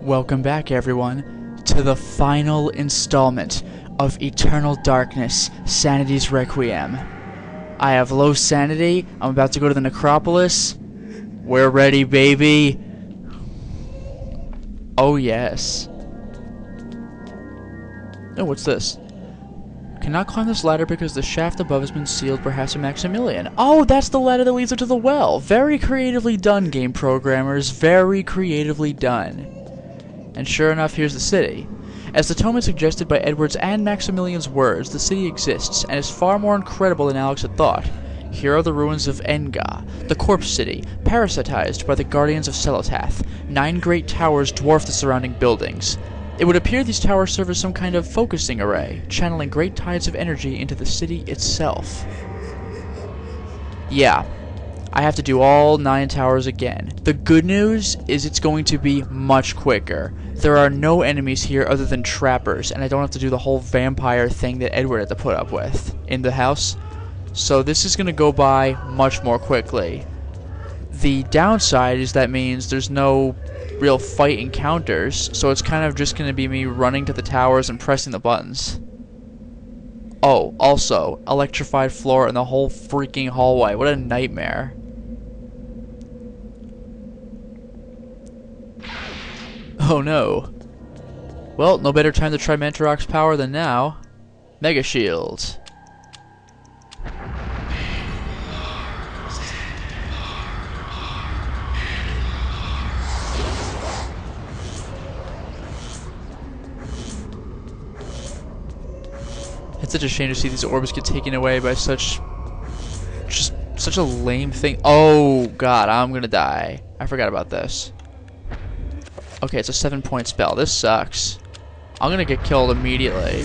Welcome back, everyone, to the final installment of Eternal Darkness, Sanity's Requiem. I have low sanity. I'm about to go to the necropolis. We're ready, baby. Oh, yes. Oh, what's this? Cannot climb this ladder because the shaft above has been sealed, perhaps a Maximilian. Oh, that's the ladder that leads up to the well. Very creatively done, game programmers. Very creatively done. And sure enough, here's the city. As the tome is suggested by Edward's and Maximilian's words, the city exists, and is far more incredible than Alex had thought. Here are the ruins of Enga, the corpse city, parasitized by the guardians of Celotath. 9 great towers dwarf the surrounding buildings. It would appear these towers serve as some kind of focusing array, channeling great tides of energy into the city itself. Yeah, I have to do all 9 towers again. The good news is it's going to be much quicker. There are no enemies here other than trappers, and I don't have to do the whole vampire thing that Edward had to put up with in the house. So this is going to go by much more quickly. The downside is that means there's no real fight encounters, so it's kind of just going to be me running to the towers and pressing the buttons. Oh, also, electrified floor in the whole freaking hallway. What a nightmare. Oh no. Well, no better time to try Mantarok's power than now. Mega Shield. It's such a shame to see these orbs get taken away by such a lame thing. Oh god, I'm gonna die. I forgot about this. Okay, it's a 7-point spell. This sucks. I'm gonna get killed immediately.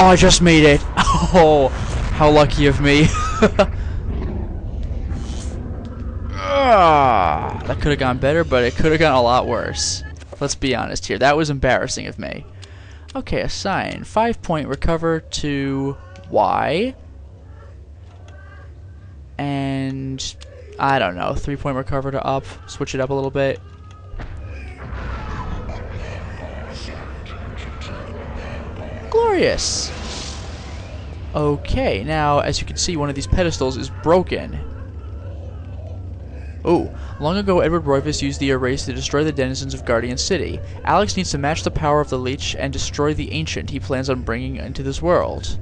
Oh, I just made it. Oh, how lucky of me. That could have gone better, but it could have gone a lot worse. Let's be honest here. That was embarrassing of me. Okay, assign. 5-point recover to Y. And I don't know. 3-point recover to up. Switch it up a little bit. Glorious! Okay, now as you can see, one of these pedestals is broken. Oh, long ago Edward Roivas used the erase to destroy the denizens of Guardian City. Alex needs to match the power of the leech and destroy the ancient he plans on bringing into this world.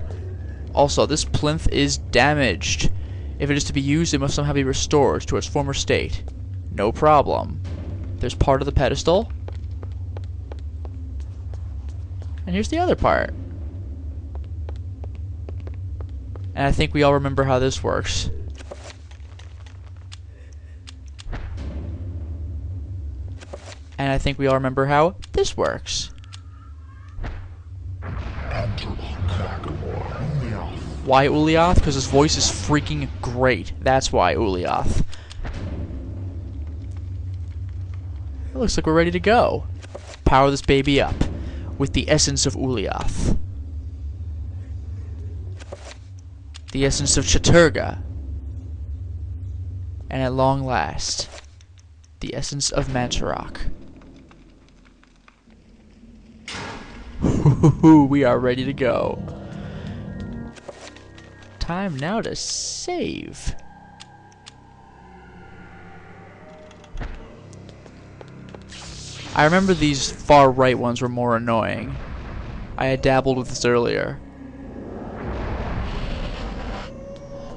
Also, this plinth is damaged. If it is to be used, it must somehow be restored to its former state. No problem. There's part of the pedestal. And here's the other part. And I think we all remember how this works. And I think we all remember how this works. Why Ulyaoth? Because his voice is freaking great. That's why Ulyaoth. It looks like we're ready to go. Power this baby up with the essence of Ulyaoth. The essence of Chaturga. And at long last, the essence of Mantarok. We are ready to go. Time now to save. I remember these far right ones were more annoying. I had dabbled with this earlier.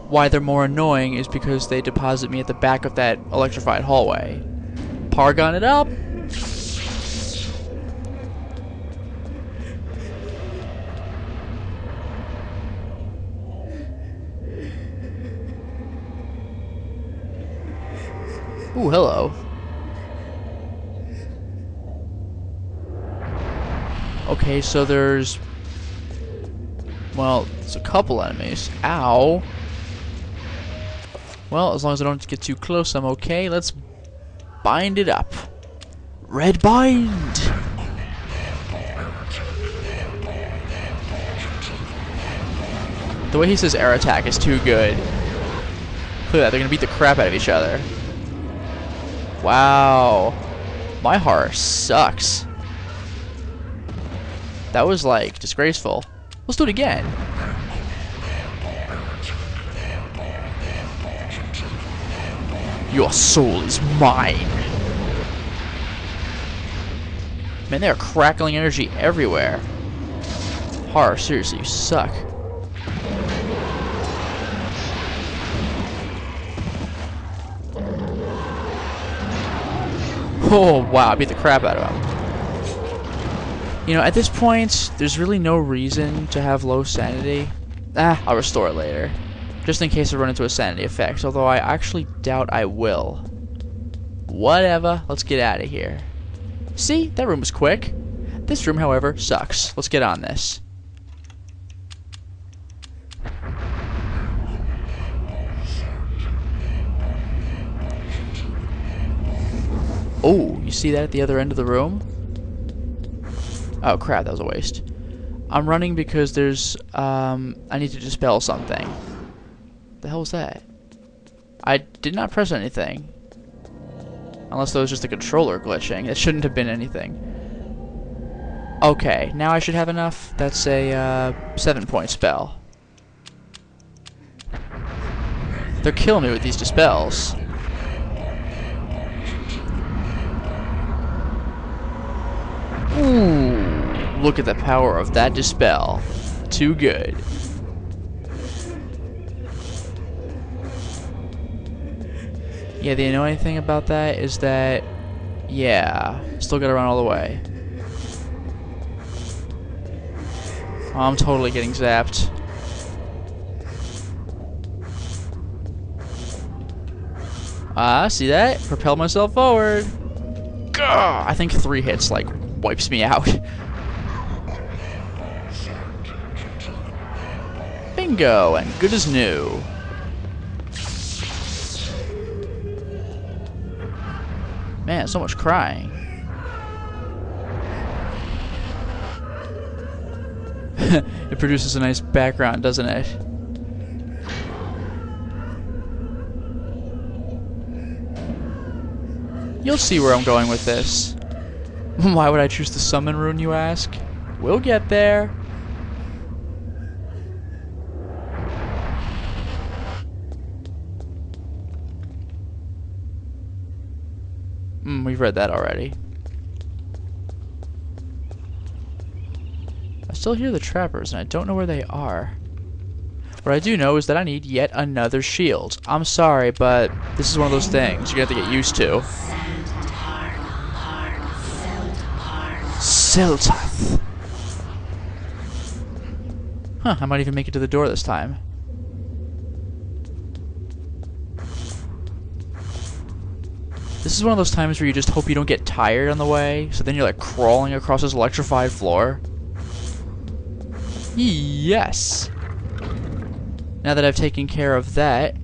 Why they're more annoying is because they deposit me at the back of that electrified hallway. Pargon it up! Ooh, hello. Okay, so there's... well, it's a couple enemies. Ow! Well, as long as I don't get too close, I'm okay. Let's bind it up. Red bind! The way he says air attack is too good. Look at that, they're gonna beat the crap out of each other. Wow. My heart sucks. That was, like, disgraceful. Let's do it again. Your soul is mine. Man, they are crackling energy everywhere. Horror, seriously, you suck. Oh, wow, I beat the crap out of him. You know, at this point, there's really no reason to have low sanity. I'll restore it later. Just in case I run into a sanity effect, although I actually doubt I will. Whatever, let's get out of here. See, that room was quick. This room, however, sucks. Let's get on this. Oh, you see that at the other end of the room? Oh crap, that was a waste. I'm running because there's, I need to dispel something. The hell was that? I did not press anything. Unless that was just a controller glitching. It shouldn't have been anything. Okay, now I should have enough. That's a, 7-point spell. They're killing me with these dispels. Ooh, look at the power of that dispel. Too good. Yeah, the annoying thing about that is that, yeah, still gotta run all the way. Oh, I'm totally getting zapped. See that? Propel myself forward. Gah! I think 3 hits, like, wipes me out. Bingo, and good as new. Man, so much crying. It produces a nice background, doesn't it? You'll see where I'm going with this. Why would I choose the summon rune, you ask? We'll get there. We've read that already. I still hear the trappers, and I don't know where they are. What I do know is that I need yet another shield. I'm sorry, but this is one of those things you're gonna have to get used to. Siltath. Huh, I might even make it to the door this time. This is one of those times where you just hope you don't get tired on the way, so then you're like crawling across this electrified floor. Yes! Now that I've taken care of that,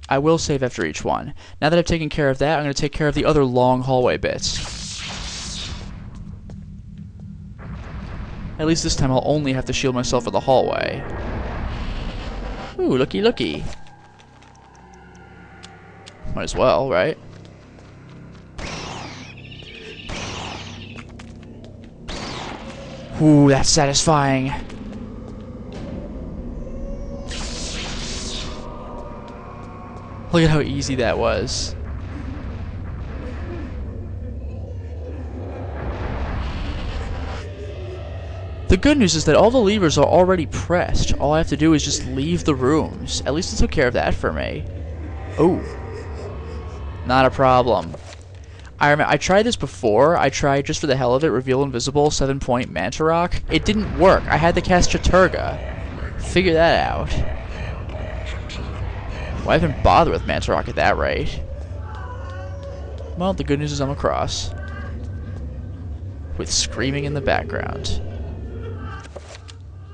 I will save after each one. Now that I've taken care of that, I'm going to take care of the other long hallway bits. At least this time I'll only have to shield myself for the hallway. Ooh, looky looky. Might as well, right? Ooh, that's satisfying. Look at how easy that was. The good news is that all the levers are already pressed. All I have to do is just leave the rooms. At least it took care of that for me. Oh. Not a problem. I tried this before. I tried, just for the hell of it, Reveal Invisible, 7-point Manta Rock. It didn't work. I had to cast Chaturga. Figure that out. Why even bother with Manta Rock at that rate? Well, the good news is I'm across. With screaming in the background.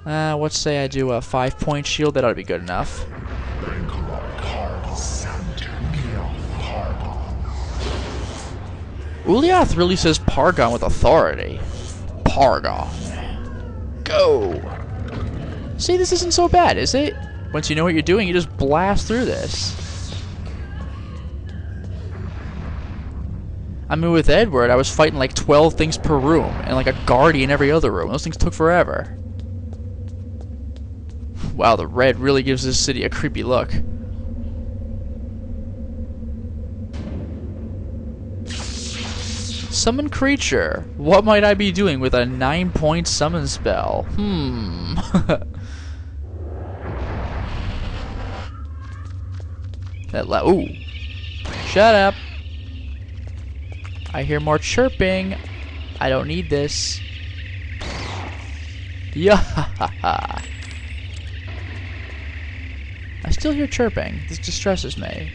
Let's say I do a 5-point shield. That ought to be good enough. Uliath really says Pargon with authority. Pargon. Go! See, this isn't so bad, is it? Once you know what you're doing, you just blast through this. I mean, with Edward, I was fighting like 12 things per room, and like a guardian every other room. Those things took forever. Wow, the red really gives this city a creepy look. Summon creature. What might I be doing with a 9-point summon spell? Ooh. Shut up. I hear more chirping. I don't need this. Yeah. I still hear chirping. This distresses me.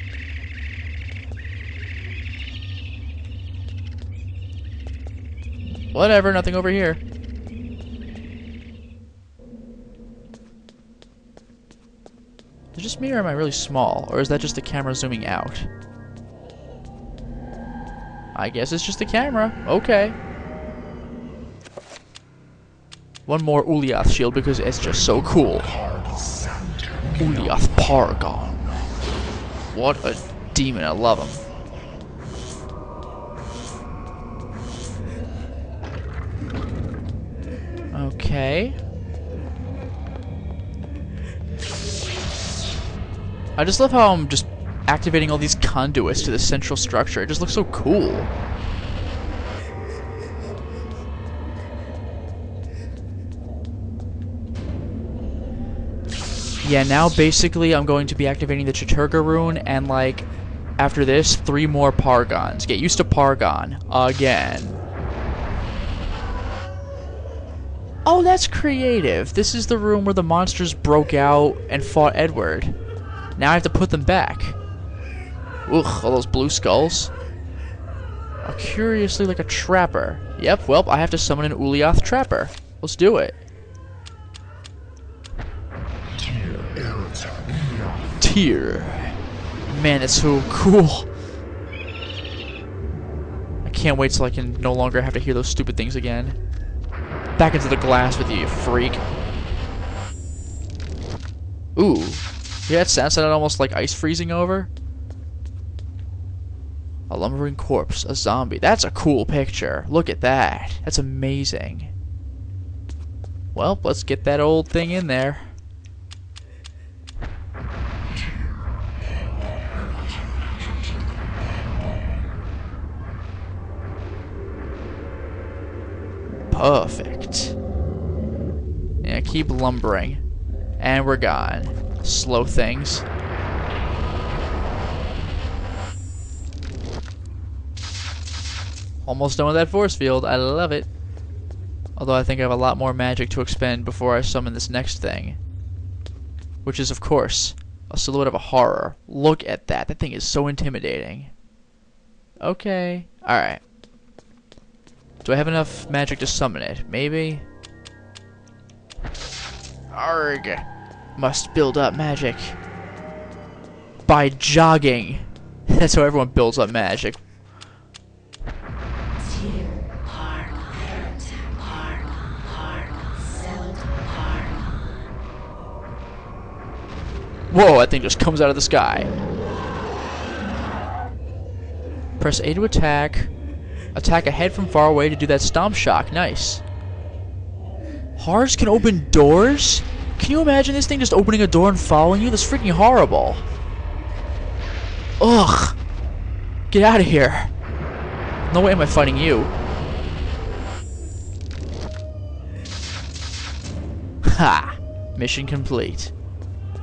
Whatever, nothing over here. Is it just me or am I really small? Or is that just the camera zooming out? I guess it's just the camera. Okay. One more Uliath shield because it's just so cool. Uliath Paragon. What a demon, I love him. Okay. I just love how I'm just activating all these conduits to the central structure. It just looks so cool. Yeah, now basically I'm going to be activating the Chaturga rune and like after this 3 more Pargons. Get used to Pargon again. Oh, that's creative. This is the room where the monsters broke out and fought Edward. Now I have to put them back. Ugh, all those blue skulls. Oh, curiously like a trapper. Yep, well, I have to summon an Uliath trapper. Let's do it. Tear. Man, it's so cool. I can't wait till I can no longer have to hear those stupid things again. Back into the glass with you, you freak. Ooh. Yeah, it sounds almost like ice freezing over. A lumbering corpse, a zombie. That's a cool picture. Look at that. That's amazing. Well, let's get that old thing in there. Perfect. Yeah, keep lumbering. And we're gone. Slow things. Almost done with that force field. I love it. Although I think I have a lot more magic to expend before I summon this next thing. Which is, of course, a silhouette of a horror. Look at that. That thing is so intimidating. Okay. Alright. Do I have enough magic to summon it? Maybe? Arg! Must build up magic. By jogging. That's how everyone builds up magic. Whoa, that thing just comes out of the sky. Press A to attack. Attack ahead from far away to do that stomp shock. Nice. Horrors can open doors? Can you imagine this thing just opening a door and following you? That's freaking horrible. Ugh. Get out of here. No way am I fighting you. Ha! Mission complete.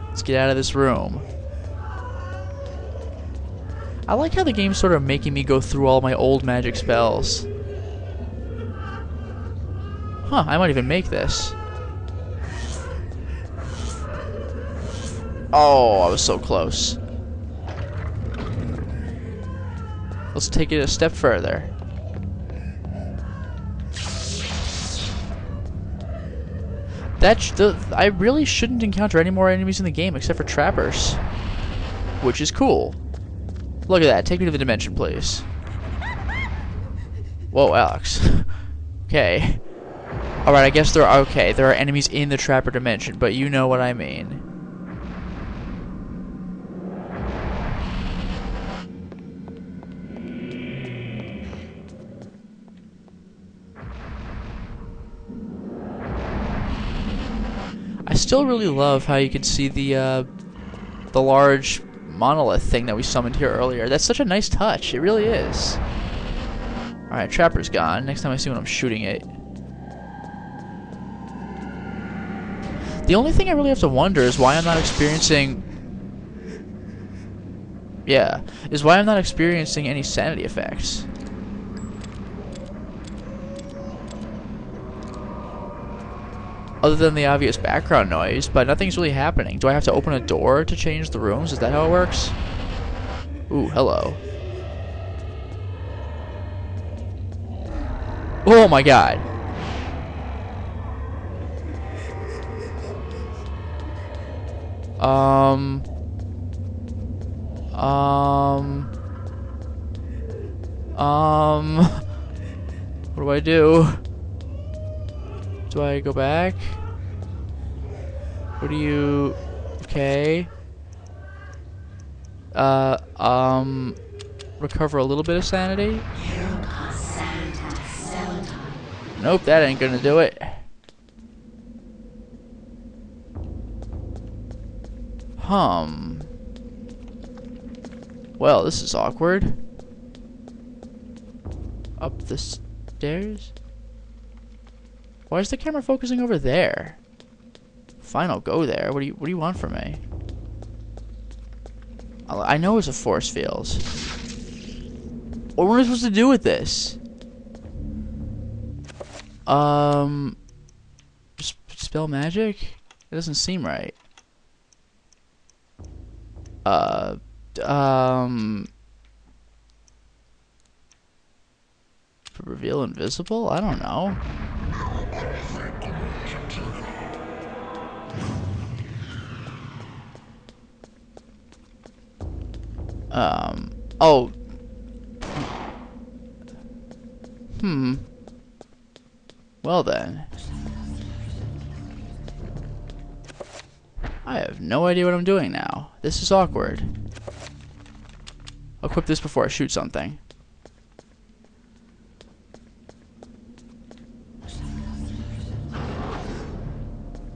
Let's get out of this room. I like how the game's sort of making me go through all my old magic spells. Huh, I might even make this. Oh, I was so close. Let's take it a step further. I really shouldn't encounter any more enemies in the game except for trappers. Which is cool. Look at that. Take me to the dimension, please. Whoa, Alex. Okay. Alright, I guess there are enemies in the trapper dimension, but you know what I mean. still really love how you can see the large monolith thing that we summoned here earlier. That's such a nice touch. It really is. Alright, Trapper's gone. Next time I see when I'm shooting it. The only thing I really have to wonder is why I'm not experiencing... Yeah, is why I'm not experiencing any sanity effects. Other than the obvious background noise, but nothing's really happening. Do I have to open a door to change the rooms? Is that how it works? Ooh, hello. Oh my god. What do I do? Do I go back? What do you... Okay. Recover a little bit of sanity? Nope, that ain't gonna do it. Well, this is awkward. Up the stairs? Why is the camera focusing over there? Fine, I'll go there. What do you want from me? I know it's a force field. What am I supposed to do with this? Spell magic? It doesn't seem right. Reveal invisible? I don't know. Oh. Well then. I have no idea what I'm doing now. This is awkward. I'll equip this before I shoot something.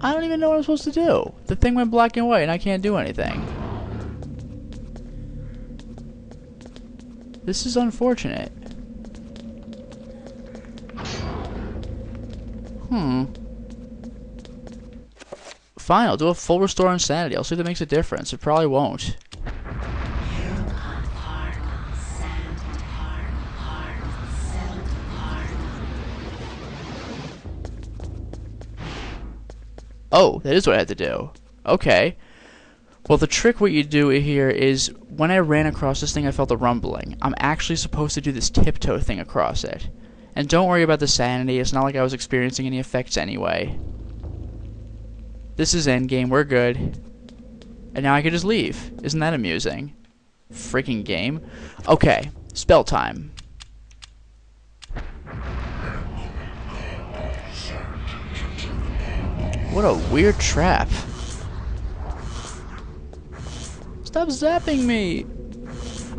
I don't even know what I'm supposed to do. The thing went black and white and I can't do anything. This is unfortunate. Fine, I'll do a full restore on sanity. I'll see if that makes a difference. It probably won't. Oh, that is what I had to do. Okay. Well, the trick what you do here is, when I ran across this thing, I felt a rumbling. I'm actually supposed to do this tiptoe thing across it. And don't worry about the sanity. It's not like I was experiencing any effects anyway. This is endgame. We're good. And now I can just leave. Isn't that amusing? Freaking game. Okay. Spell time. What a weird trap. Stop zapping me.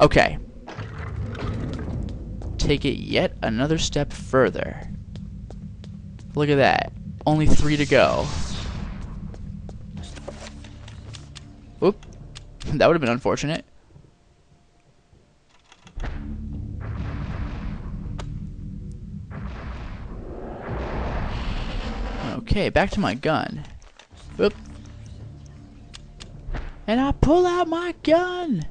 Okay. Take it yet another step further. Look at that. Only 3 to go. Oop. That would have been unfortunate. Okay, back to my gun. Oop. And I pull out my gun.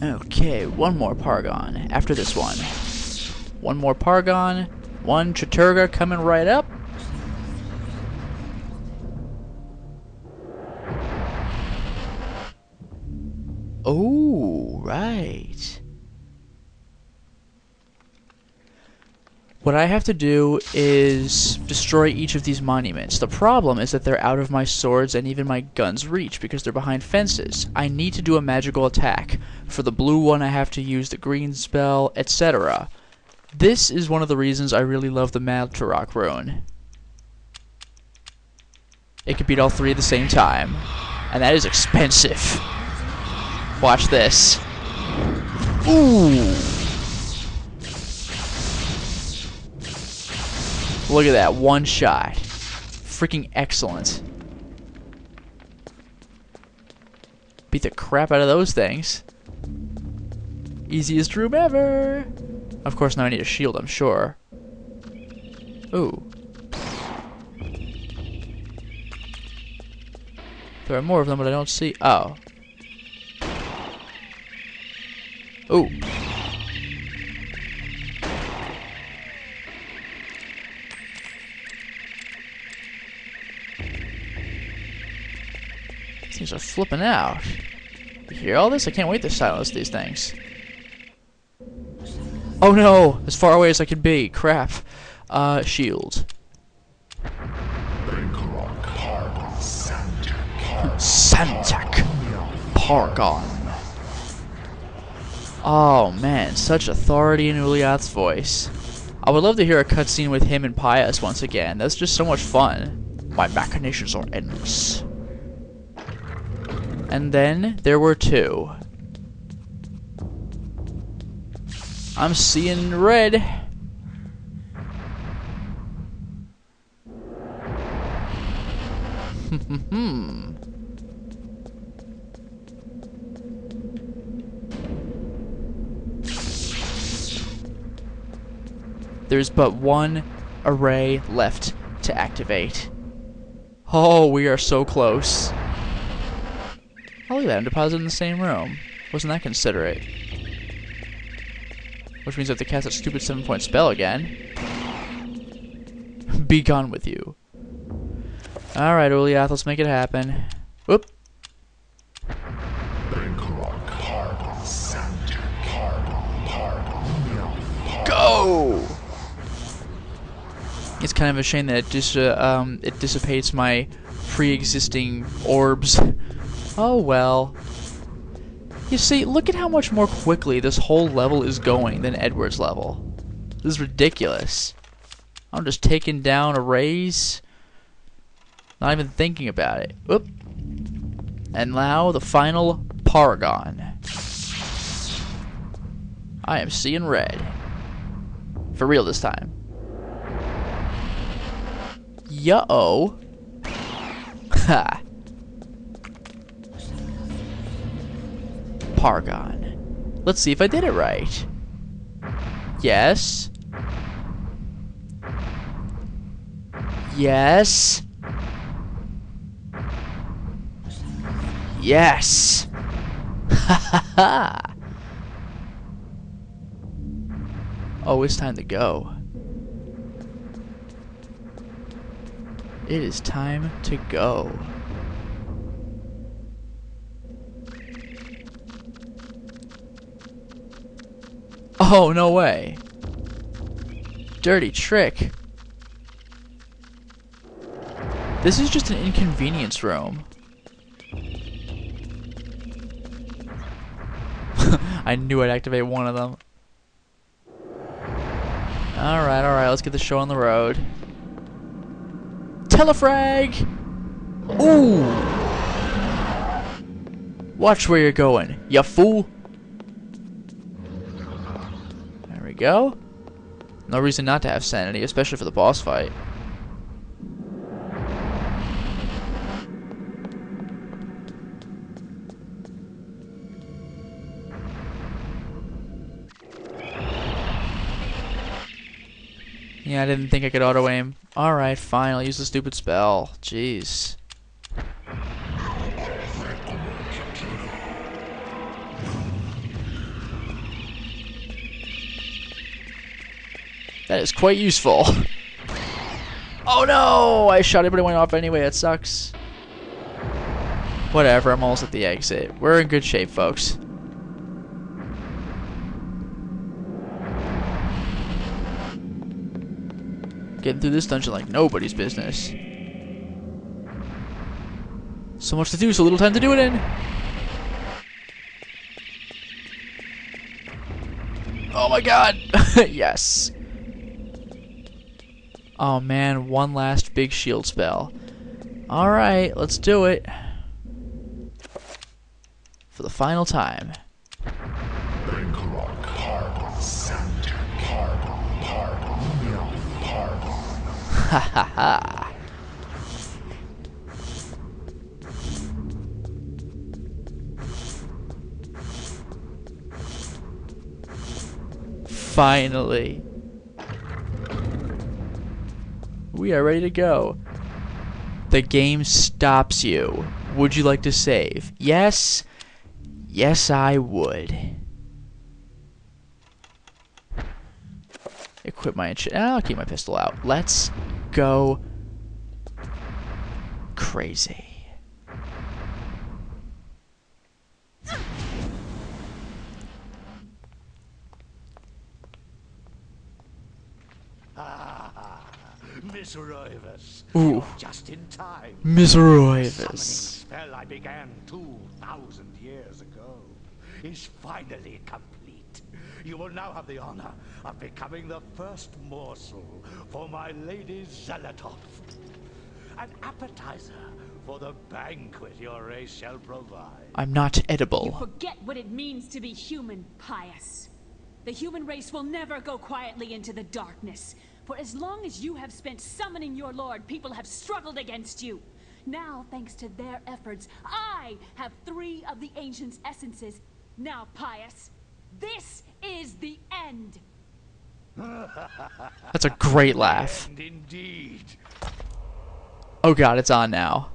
Okay, one more Pargon after this one. One more Pargon. One Chaturga coming right up. Oh, right. What I have to do is destroy each of these monuments. The problem is that they're out of my swords and even my gun's reach because they're behind fences. I need to do a magical attack. For the blue one I have to use the green spell, etc. This is one of the reasons I really love the Maltarok rune. It can beat all 3 at the same time. And that is expensive. Watch this. Ooh! Look at that, one shot. freaking excellent. Beat the crap out of those things. Easiest room ever. Of course, now I need a shield, I'm sure. Ooh. There are more of them, but I don't see... Oh. Ooh. Things are flipping out. You hear all this? I can't wait to silence these things. Oh no! As far away as I can be. Crap. Shield. Santak. Pargon. Oh man, such authority in Uliath's voice. I would love to hear a cutscene with him and Pious once again. That's just so much fun. My machinations are endless. And then there were two. I'm seeing red. There's but one array left to activate. Oh, we are so close. Oh, look at that, I'm deposited in the same room. Wasn't that considerate? Which means I have to cast that stupid 7-point spell again. Be gone with you. Alright, Uliath, let's make it happen. Whoop. Go! It's kind of a shame that it dissipates my pre-existing orbs. Oh well. You see, look at how much more quickly this whole level is going than Edward's level. This is ridiculous. I'm just taking down arrays. Not even thinking about it. Whoop. And now the final Paragon. I am seeing red. For real this time. Yo. Ha. Paragon. Let's see if I did it right. Yes. Yes. Yes. Ha ha ha. Oh, it's time to go. It is time to go. Oh, no way. Dirty trick. This is just an inconvenience room. I knew I'd activate one of them. Alright, let's get the show on the road. Telefrag! Ooh! Watch where you're going, ya fool! There we go. No reason not to have sanity, especially for the boss fight. Yeah, I didn't think I could auto-aim. Alright, fine, I'll use the stupid spell. Jeez. That is quite useful. Oh no! I shot it, but it went off anyway. It sucks. Whatever, I'm almost at the exit. We're in good shape, folks. Getting through this dungeon like nobody's business. So much to do, so little time to do it in. Oh my god! Yes. Oh man, one last big shield spell. Alright, let's do it. For the final time. Ha ha ha. Finally. We are ready to go. The game stops you. Would you like to save? Yes. Yes, I would. Equip my I'll keep my pistol out. Let's go crazy. Miss Roivas, Ooh. just in time. Miss The Roivas. spell I began 2,000 years ago is finally complete. You will now have the honor of becoming the first morsel for my lady Zelatov. An appetizer for the banquet your race shall provide. I'm not edible. You forget what it means to be human, Pious. The human race will never go quietly into the darkness. For as long as you have spent summoning your lord, people have struggled against you. Now, thanks to their efforts, I have 3 of the Ancient's essences. Now, Pious, this is the end. That's a great laugh. And indeed. Oh god, it's on now.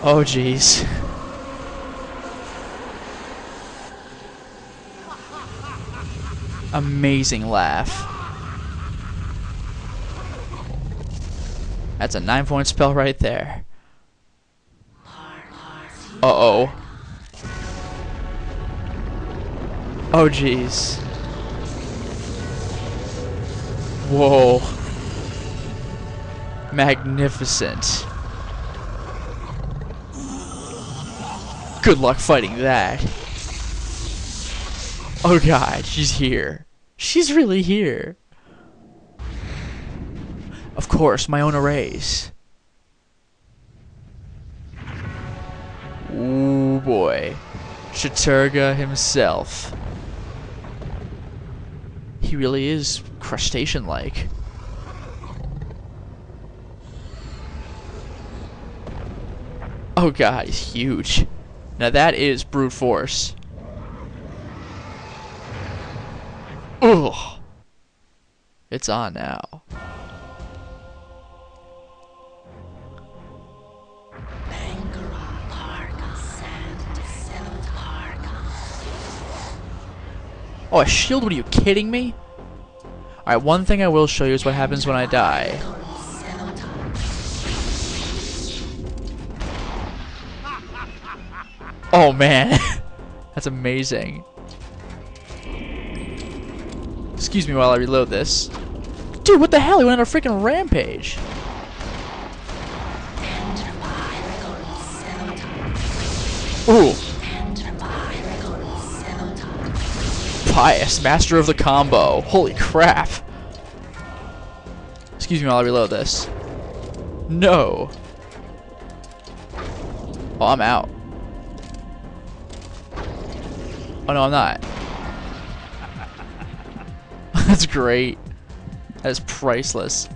Oh jeez. Amazing laugh. That's a 9-point spell right there. Uh-oh. Oh jeez. Whoa. Magnificent. Good luck fighting that. Oh god, she's here. She's really here. Of course, my own arrays. Ooh boy. Chaturga himself. He really is crustacean-like. Oh god, he's huge. Now that is brute force. Ugh. It's on now. Oh, a shield? What, are you kidding me? Alright, one thing I will show you is what happens when I die. Oh man. That's amazing. Excuse me while I reload this. Dude, what the hell? He went on a freaking rampage. Ooh. Pious, master of the combo. Holy crap. Excuse me while I reload this. No. Oh, I'm out. Oh no, I'm not. That's great. That is priceless.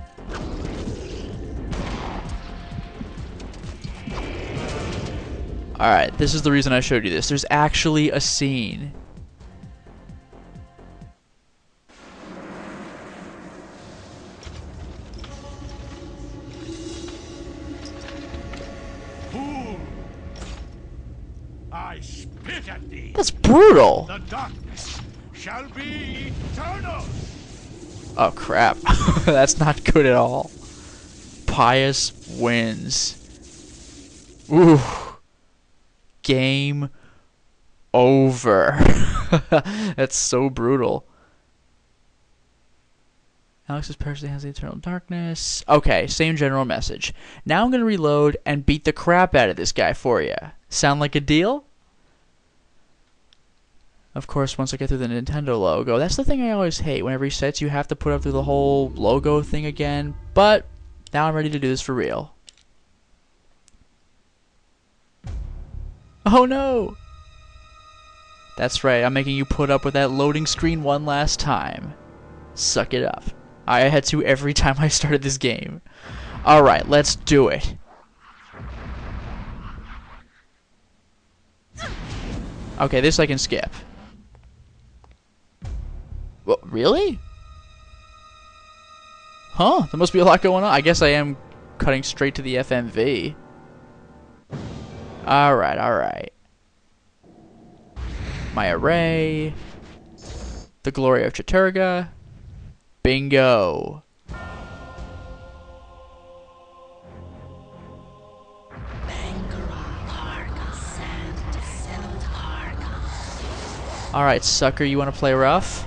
Alright, this is the reason I showed you this. There's actually a scene. I spit at thee. That's brutal. The darkness shall be eternal. Oh crap. That's not good at all. Pious wins. Ooh. Game over. That's so brutal. Alex's person has the eternal darkness. Okay, same general message. Now I'm going to reload and beat the crap out of this guy for you. Sound like a deal? Of course, once I get through the Nintendo logo, that's the thing I always hate. Whenever he resets, you have to put up through the whole logo thing again. But now I'm ready to do this for real. Oh no! That's right, I'm making you put up with that loading screen one last time. Suck it up. I had to every time I started this game. Alright, let's do it. Okay, this I can skip. Really? Huh? There must be a lot going on. I guess I am cutting straight to the FMV. Alright, alright. My array. The glory of Chaturga. Bingo. Alright, sucker, you want to play rough?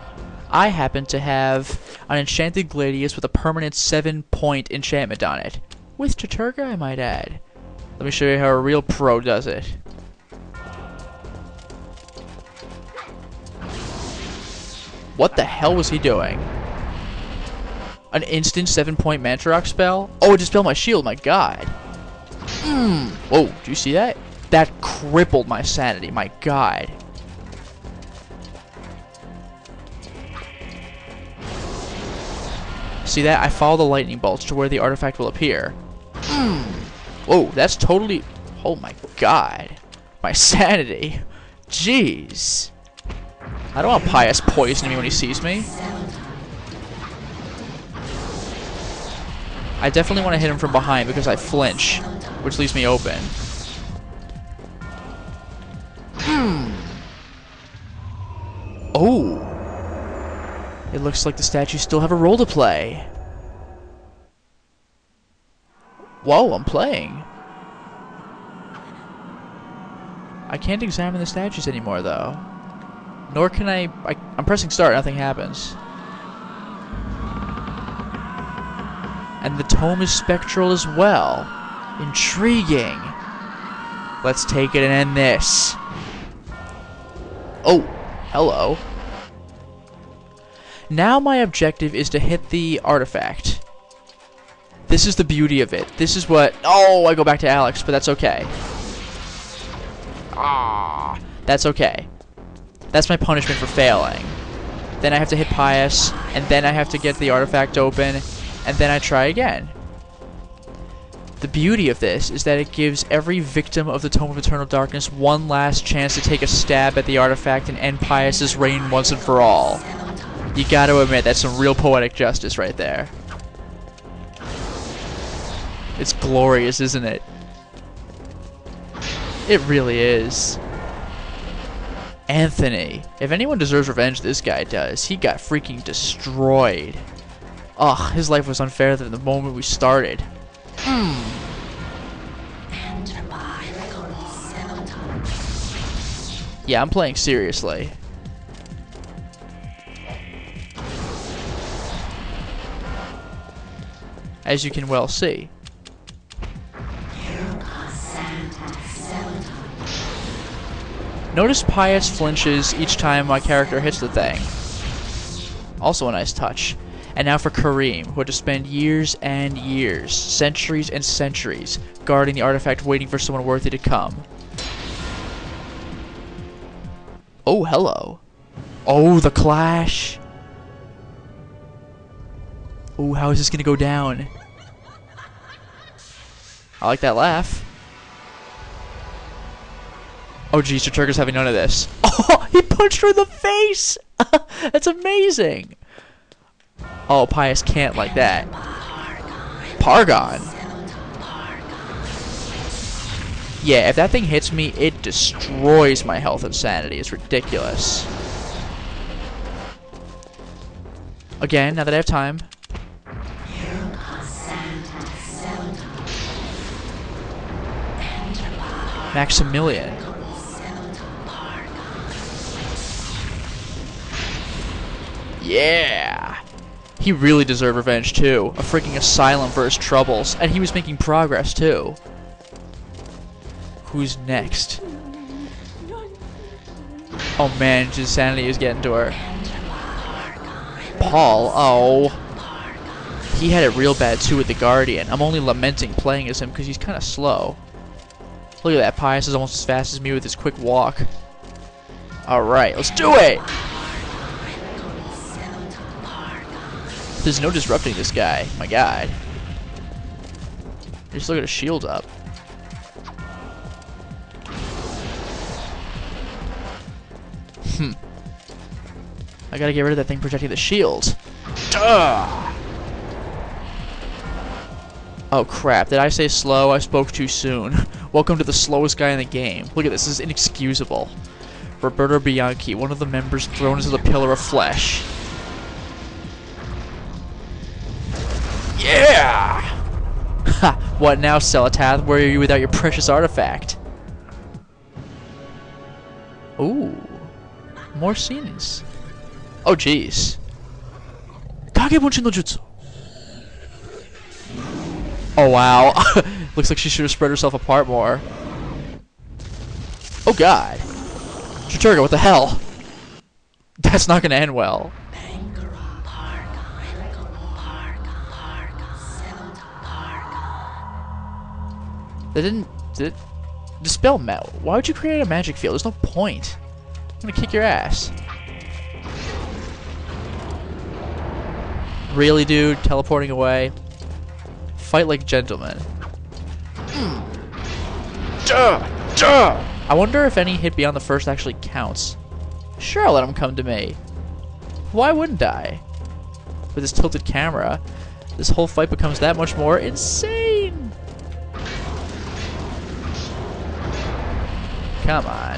I happen to have an enchanted gladius with a permanent 7-point enchantment on it. With Chaturga, I might add. Let me show you how a real pro does it. What the hell was he doing? An instant 7-point Mantarok spell? Oh, it dispelled my shield, my god. Whoa, did you see that? That crippled my sanity, my god. See that? I follow the lightning bolts to where the artifact will appear. Whoa, that's totally... Oh my god. My sanity. Jeez. I don't want Pious poisoning me when he sees me. I definitely want to hit him from behind because I flinch, which leaves me open. Oh. It looks like the statues still have a role to play. Whoa, I'm playing. I can't examine the statues anymore, though. Nor can I'm pressing start, nothing happens. And the tome is spectral as well. Intriguing. Let's take it and end this. Oh, hello. Now my objective is to hit the artifact. This is the beauty of it. This is what... Oh, I go back to Alex, but that's okay. Ah, that's okay. That's my punishment for failing. Then I have to hit Pious, and then I have to get the artifact open, and then I try again. The beauty of this is that it gives every victim of the Tome of Eternal Darkness one last chance to take a stab at the artifact and end Pious's reign once and for all. You gotta admit, that's some real poetic justice right there. It's glorious, isn't it? It really is. Anthony. If anyone deserves revenge, this guy does. He got freaking destroyed. Ugh, his life was unfair from the moment we started. Yeah, I'm playing seriously. As you can well see. Notice Pious flinches each time my character hits the thing. Also a nice touch. And now for Kareem, who had to spend years and years, centuries and centuries, guarding the artifact waiting for someone worthy to come. Oh, hello. Oh, the clash. Oh, how is this gonna go down? I like that laugh. Oh geez, Chaturga's having none of this. Oh, he punched her in the face! That's amazing! Oh, Pious can't like that. Pargon? Yeah, if that thing hits me, it destroys my health and sanity. It's ridiculous. Again, now that I have time. Maximilian. Yeah! He really deserved revenge too. A freaking asylum for his troubles. And he was making progress too. Who's next? Oh man, his sanity is getting to her. Paul, oh. He had it real bad too with the Guardian. I'm only lamenting playing as him because he's kind of slow. Look at that, Pious is almost as fast as me with his quick walk. Alright, let's do it! There's no disrupting this guy. My god. Just look at his shield up. I gotta get rid of that thing protecting the shield. Duh! Oh crap, did I say slow? I spoke too soon. Welcome to the slowest guy in the game. Look at this, this is inexcusable. Roberto Bianchi, one of the members thrown into the pillar of flesh. Yeah! Ha! What now, Celatath? Where are you without your precious artifact? Ooh. More scenes. Oh jeez. Kage Bunshin no Jutsu. Oh wow. Looks like she should have spread herself apart more. Oh god. Chaturga, what the hell? That's not gonna end well. That didn't... Did it dispel metal? Why would you create a magic field? There's no point. I'm gonna kick your ass. Really, dude? Teleporting away? Fight like gentlemen. I wonder if any hit beyond the first actually counts. Sure, I'll let him come to me. Why wouldn't I? With this tilted camera, this whole fight becomes that much more insane. Come on.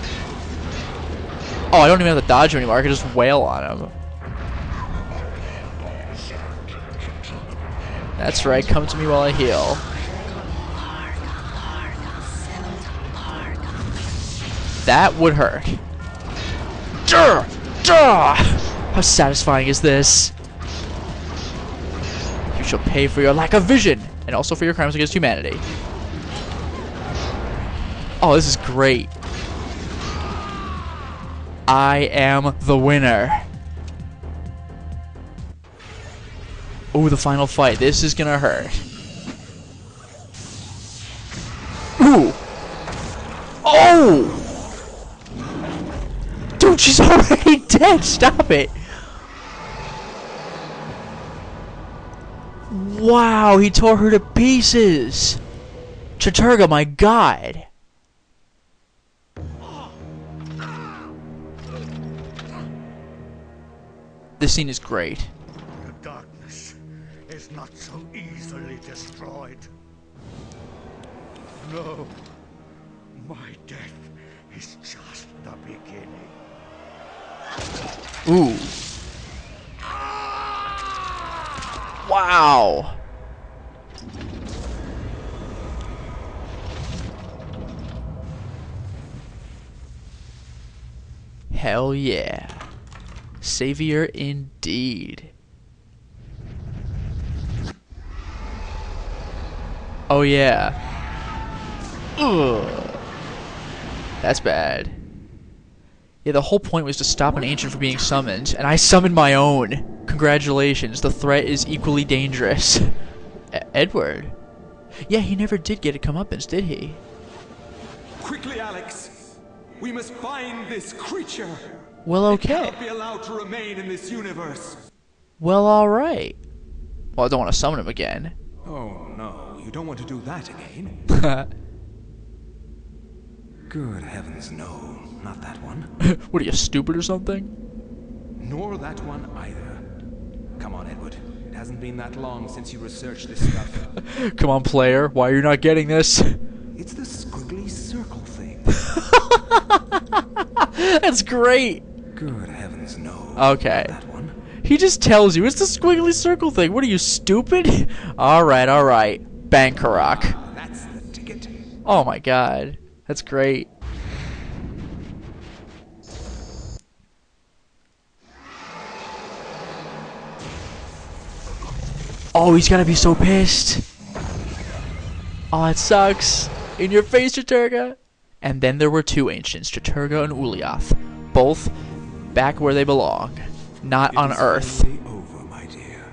Oh, I don't even have to dodge him anymore. I can just wail on him. That's right, come to me while I heal. That would hurt. How satisfying is this? You shall pay for your lack of vision, and also for your crimes against humanity. Oh, this is great. I am the winner. Ooh, the final fight. This is gonna hurt. Ooh! Oh! Dude, she's already dead! Stop it! Wow, he tore her to pieces! Chaturga, my god! This scene is great. The darkness is not so easily destroyed. No, my death is just the beginning. Ooh. Wow. Hell yeah. Savior indeed. Oh yeah. Ugh. That's bad. Yeah, the whole point was to stop an ancient from being summoned, and I summoned my own. Congratulations, the threat is equally dangerous. Edward? Yeah, he never did get a comeuppance, did he? Quickly, Alex! We must find this creature! Well, okay. It cannot be allowed to remain in this universe! Well, alright. Well, I don't want to summon him again. Oh no, you don't want to do that again? Good heavens, no. Not that one. What are you, stupid or something? Nor that one either. Come on, Edward. It hasn't been that long since you researched this stuff. Come on, player. Why are you not getting this? It's the squiggly circle thing. That's great. Good heavens, no. Okay. Not that one. He just tells you it's the squiggly circle thing. What are you, stupid? Alright, alright. Bangkarok. Ah, that's the ticket. Oh my god. That's great. Oh, he's gotta be so pissed. Oh, it sucks. In your face, Chaturga. And then there were two ancients, Chaturga and Ulyaoth. Both back where they belong. Not on Earth. It is only over, my dear.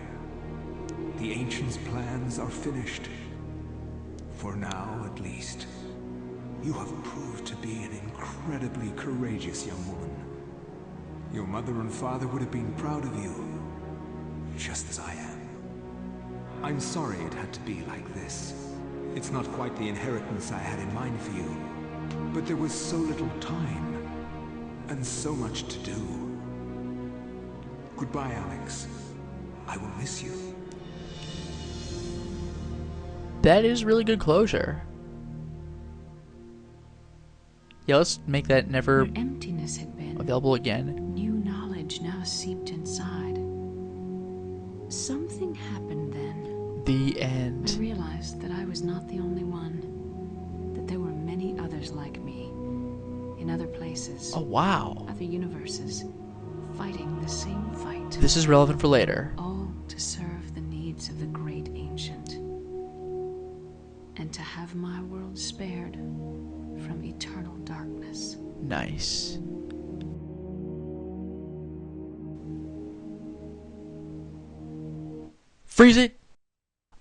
The ancients' plans are finished. For now, at least. You have proved to be an incredibly courageous young woman. Your mother and father would have been proud of you. Just as I am. I'm sorry it had to be like this. It's not quite the inheritance I had in mind for you. But there was so little time. And so much to do. Goodbye, Alex. I will miss you. That is really good closure. Yeah, let's make that never Where emptiness had been, available again. new knowledge now seeped inside. Something happened then. The I end. realized that I was not the only one, that there were many others like me, in other places, Oh, wow. other universes, fighting the same fight, This is relevant for later. all to serve the needs of the great ancient, and to have my world spared from eternal darkness. Nice. Freeze it!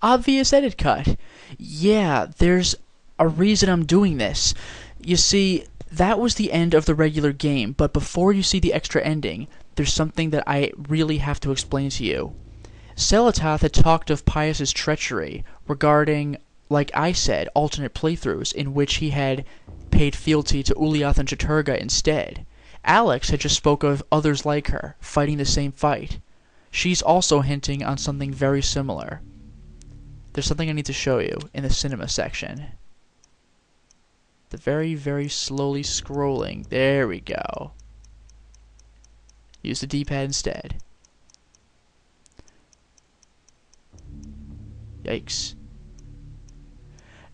Obvious edit cut. Yeah, there's a reason I'm doing this. You see, that was the end of the regular game, but before you see the extra ending, there's something that I really have to explain to you. Selatath had talked of Pius's treachery regarding, like I said, alternate playthroughs in which he had paid fealty to Uliath and Chaturga instead. Alex had just spoke of others like her, fighting the same fight. She's also hinting on something very similar. There's something I need to show you in the cinema section. The very, very slowly scrolling. There we go. Use the D-pad instead. Yikes.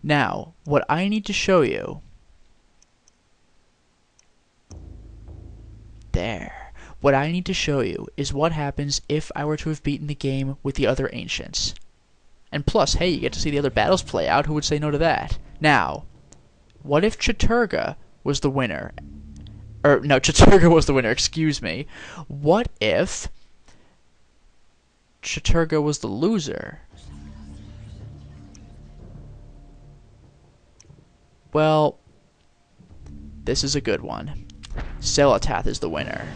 Now, what I need to show you... There. What I need to show you is what happens if I were to have beaten the game with the other ancients. And plus, hey, you get to see the other battles play out. Who would say no to that? Now, what if Chaturga was the winner? No, Chaturga was the winner, excuse me. What if Chaturga was the loser? Well, this is a good one. Selatath is the winner.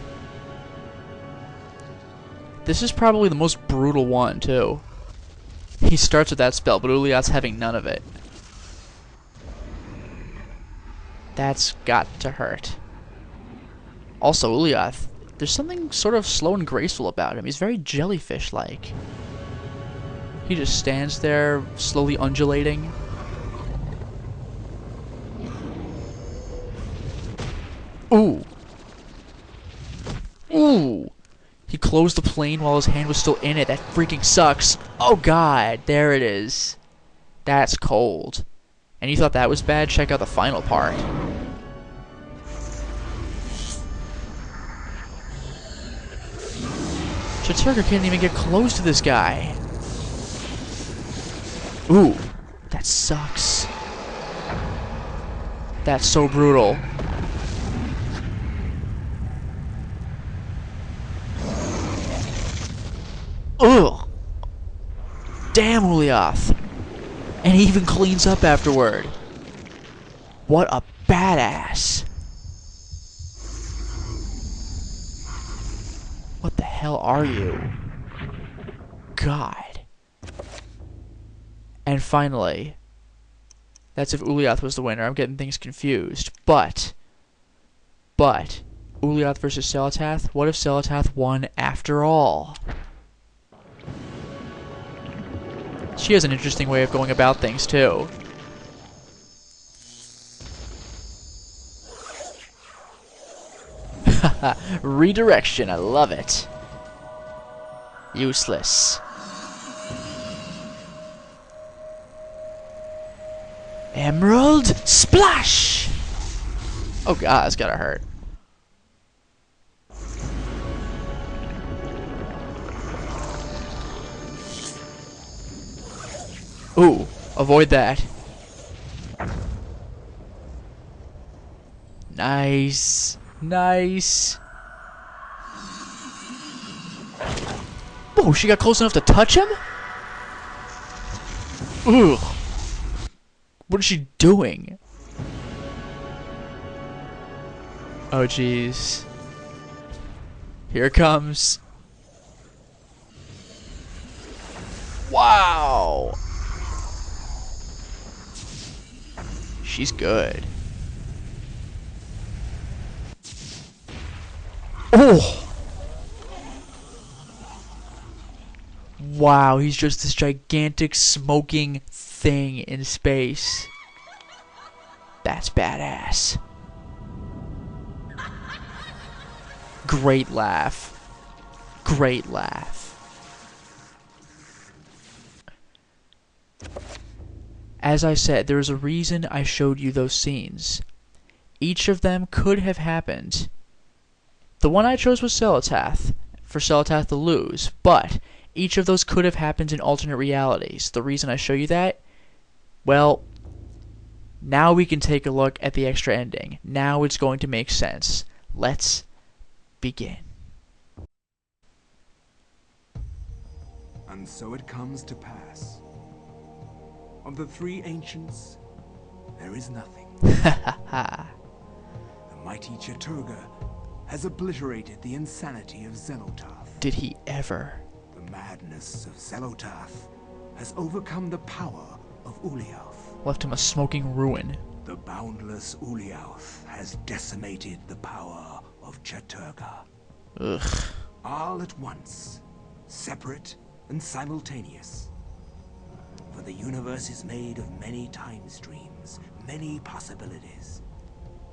This is probably the most brutal one, too. He starts with that spell, but Uliath's having none of it. That's got to hurt. Also, Uliath, there's something sort of slow and graceful about him. He's very jellyfish-like. He just stands there, slowly undulating. Ooh. Ooh. He closed the plane while his hand was still in it. That freaking sucks. Oh god, there it is. That's cold. And you thought that was bad? Check out the final part. Chaturga can't even get close to this guy. Ooh, that sucks. That's so brutal. Ugh! Damn, Uliath! And he even cleans up afterward. What a badass! What the hell are you? God. And finally, that's if Uliath was the winner. I'm getting things confused. But, Uliath versus Selatath? What if Selatath won after all? She has an interesting way of going about things, too. Haha, redirection, I love it. Useless. Emerald Splash! Oh god, that's gotta hurt. Ooh, avoid that. Nice. Nice. Oh, she got close enough to touch him? Ugh. What is she doing? Oh, jeez. Here it comes. Wow. She's good. Oh! Wow, he's just this gigantic smoking thing in space. That's badass. Great laugh. Great laugh. As I said, there's a reason I showed you those scenes. Each of them could have happened. The one I chose was Celotath, for Celotath to lose, but each of those could have happened in alternate realities. The reason I show you that? Well, now we can take a look at the extra ending. Now it's going to make sense. Let's begin. And so it comes to pass. Of the three ancients, there is nothing. The mighty Chaturga has obliterated the insanity of Xenotarth. Did he ever? The madness of Xenotarth has overcome the power of Uliauth. Left him a smoking ruin. The boundless Uliauth has decimated the power of Chaturga. Ugh. All at once, separate and simultaneous. For the universe is made of many time streams, many possibilities,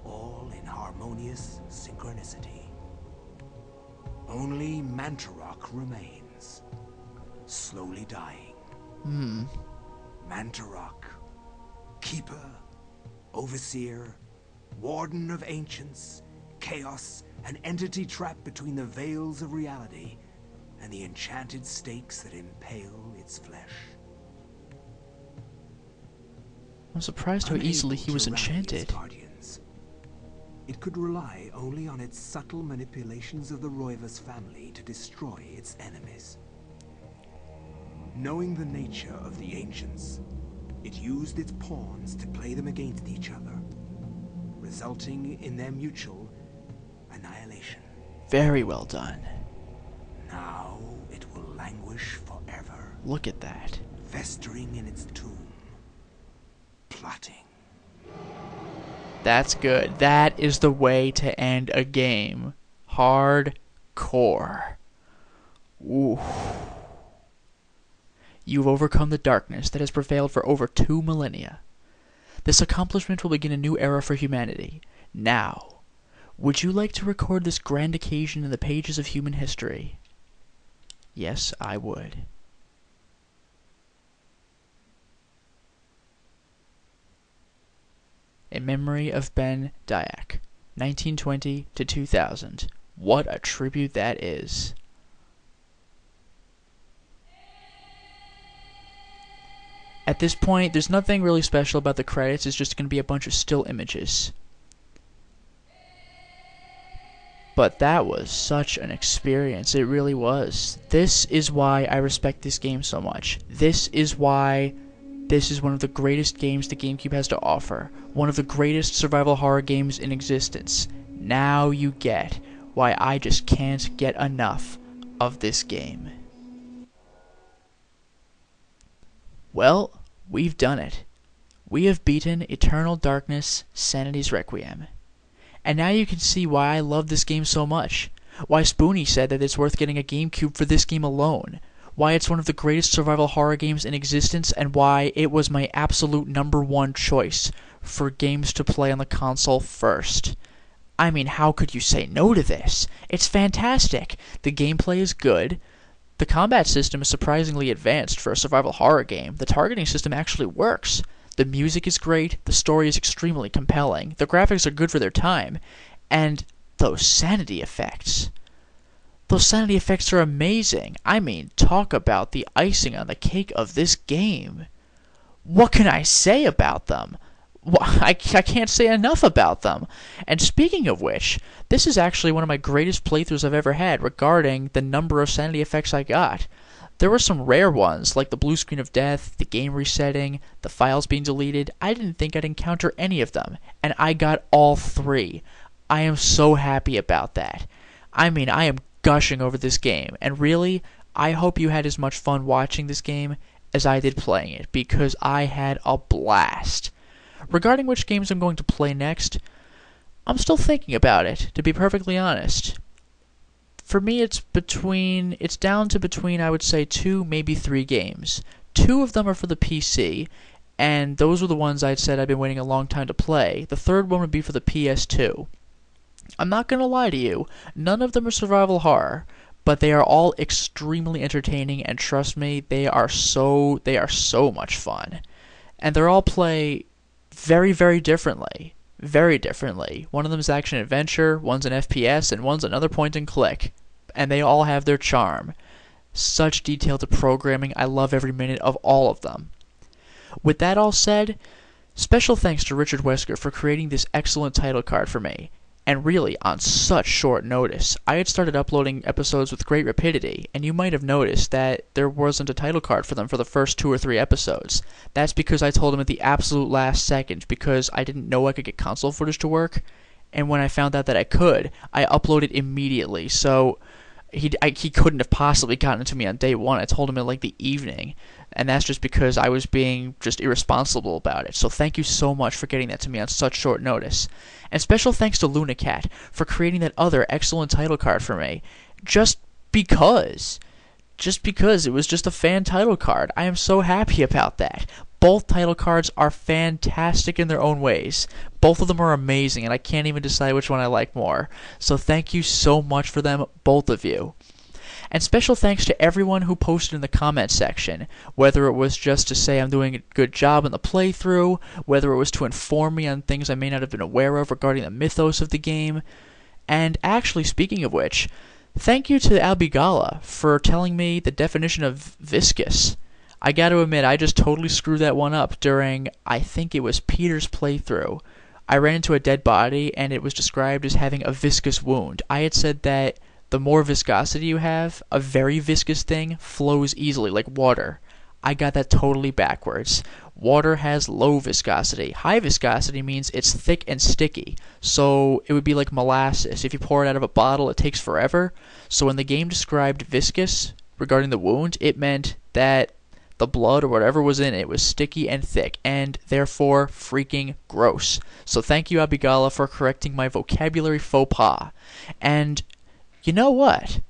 all in harmonious synchronicity. Only Mantarok remains, slowly dying. Mantarok, keeper, overseer, warden of ancients, chaos, an entity trapped between the veils of reality and the enchanted stakes that impale its flesh. I'm surprised how easily he was enchanted. Guardians. It could rely only on its subtle manipulations of the Roivas family to destroy its enemies. Knowing the nature of the ancients, it used its pawns to play them against each other, resulting in their mutual annihilation. Very well done. Now it will languish forever, Look at that. festering in its tomb, plotting. That's good. That is the way to end a game. Hardcore. Ooh. You've overcome the darkness that has prevailed for over 2 millennia. This accomplishment will begin a new era for humanity. Now, would you like to record this grand occasion in the pages of human history? Yes, I would. In memory of Ben Dyack, 1920 to 2000. What a tribute that is. At this point, there's nothing really special about the credits. It's just going to be a bunch of still images. But that was such an experience. It really was. This is why I respect this game so much. This is why this is one of the greatest games the GameCube has to offer. One of the greatest survival horror games in existence. Now you get why I just can't get enough of this game. Well, we've done it. We have beaten Eternal Darkness, Sanity's Requiem. And now you can see why I love this game so much. Why Spoonie said that it's worth getting a GameCube for this game alone. Why it's one of the greatest survival horror games in existence, and why it was my absolute #1 choice for games to play on the console first. I mean, how could you say no to this? It's fantastic. The gameplay is good. The combat system is surprisingly advanced for a survival horror game. The targeting system actually works. The music is great. The story is extremely compelling. The graphics are good for their time. And those sanity effects. Those sanity effects are amazing. I mean, talk about the icing on the cake of this game. What can I say about them? I can't say enough about them. And speaking of which, this is actually one of my greatest playthroughs I've ever had regarding the number of sanity effects I got. There were some rare ones, like the blue screen of death, the game resetting, the files being deleted. I didn't think I'd encounter any of them, and I got all 3. I am so happy about that. I mean, I am gushing over this game, and really, I hope you had as much fun watching this game as I did playing it, because I had a blast. Regarding which games I'm going to play next, I'm still thinking about it, to be perfectly honest. For me, it's down to between, I would say, 2, maybe 3 games. 2 of them are for the PC, and those were the ones I'd said I've been waiting a long time to play. The third one would be for the PS2. I'm not gonna lie to you, none of them are survival horror, but they are all extremely entertaining, and trust me, they are so much fun. And they're all play very, very differently. Very differently. One of them is action adventure, one's an FPS, and one's another point and click. And they all have their charm. Such detailed programming, I love every minute of all of them. With that all said, special thanks to Richard Wesker for creating this excellent title card for me. And really, on such short notice, I had started uploading episodes with great rapidity, and you might have noticed that there wasn't a title card for them for the first 2 or 3 episodes. That's because I told him at the absolute last second, because I didn't know I could get console footage to work, and when I found out that I could, I uploaded immediately, so he couldn't have possibly gotten it to me on day 1. I told him in like the evening, and that's just because I was being just irresponsible about it. So thank you so much for getting that to me on such short notice. And special thanks to LunaCat for creating that other excellent title card for me. Just because it was just a fan title card. I am so happy about that. Both title cards are fantastic in their own ways. Both of them are amazing, and I can't even decide which one I like more. So thank you so much for them, both of you. And special thanks to everyone who posted in the comments section, whether it was just to say I'm doing a good job in the playthrough, whether it was to inform me on things I may not have been aware of regarding the mythos of the game. And actually, speaking of which, thank you to Albigala for telling me the definition of viscous. I gotta admit, I just totally screwed that one up during, I think it was Peter's playthrough. I ran into a dead body, and it was described as having a viscous wound. I had said that the more viscosity you have, a very viscous thing flows easily, like water. I got that totally backwards. Water has low viscosity. High viscosity means it's thick and sticky. So it would be like molasses. If you pour it out of a bottle, it takes forever. So when the game described viscous regarding the wound, it meant that the blood or whatever was in it was sticky and thick, and therefore freaking gross. So thank you, Abigala, for correcting my vocabulary faux pas. And you know what?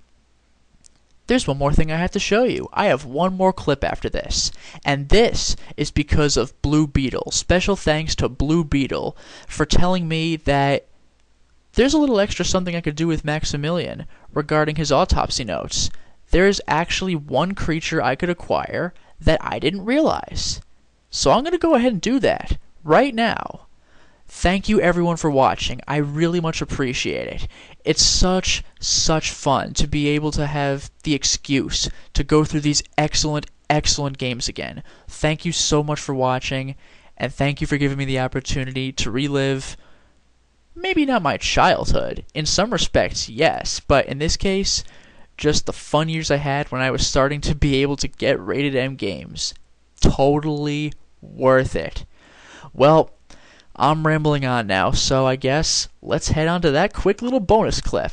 There's one more thing I have to show you. I have one more clip after this. And this is because of Blue Beetle. Special thanks to Blue Beetle for telling me that there's a little extra something I could do with Maximilian regarding his autopsy notes. There is actually one creature I could acquire that I didn't realize. So I'm going to go ahead and do that right now. Thank you everyone for watching. I really much appreciate it. It's such fun to be able to have the excuse to go through these excellent games again. Thank you so much for watching, and thank you for giving me the opportunity to relive, maybe not my childhood. In some respects, yes, but in this case, just the fun years I had when I was starting to be able to get rated M games. Totally worth it. Well, I'm rambling on now, so I guess let's head on to that quick little bonus clip.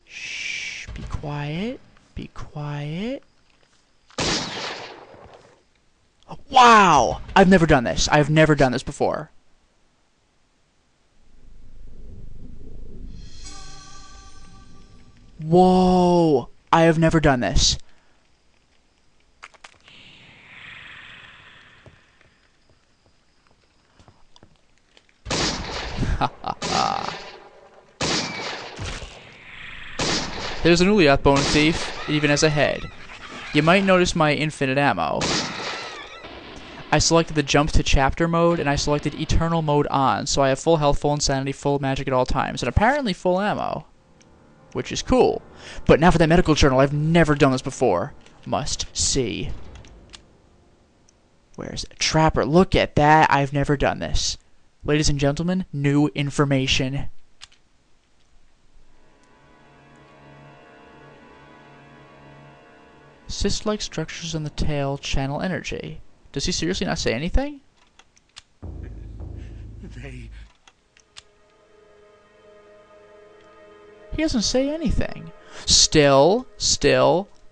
Shh, be quiet, be quiet. Wow! I've never done this. I've never done this before. Whoa! I have never done this. There's an Uliath Bone Thief. It even has a head. You might notice my infinite ammo. I selected the jump to chapter mode, and I selected eternal mode on, so I have full health, full insanity, full magic at all times, and apparently full ammo. Which is cool. But now for that medical journal. I've never done this before. Must see. Where's it? Trapper. Look at that. I've never done this. Ladies and gentlemen, new information. Cyst-like structures on the tail channel energy. Does he seriously not say anything? He doesn't say anything. Still,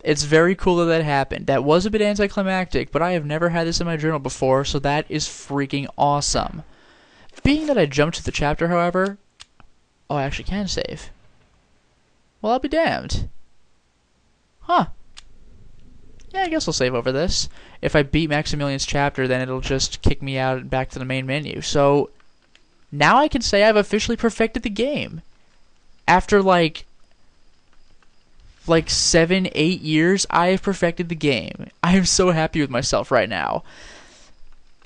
It's very cool that that happened. That was a bit anticlimactic, but I have never had this in my journal before, so that is freaking awesome. Being that I jumped to the chapter, however... Oh, I actually can save. Well, I'll be damned. Huh. Yeah, I guess I'll save over this. If I beat Maximilian's chapter, then it'll just kick me out and back to the main menu. So, now I can say I've officially perfected the game. After, like 7, 8 years, I have perfected the game. I am so happy with myself right now.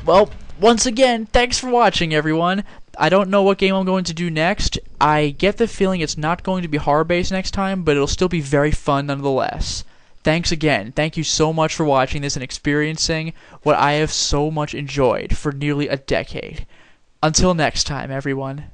Well, once again, thanks for watching, everyone. I don't know what game I'm going to do next. I get the feeling it's not going to be horror-based next time, but it'll still be very fun nonetheless. Thanks again. Thank you so much for watching this and experiencing what I have so much enjoyed for nearly a decade. Until next time, everyone.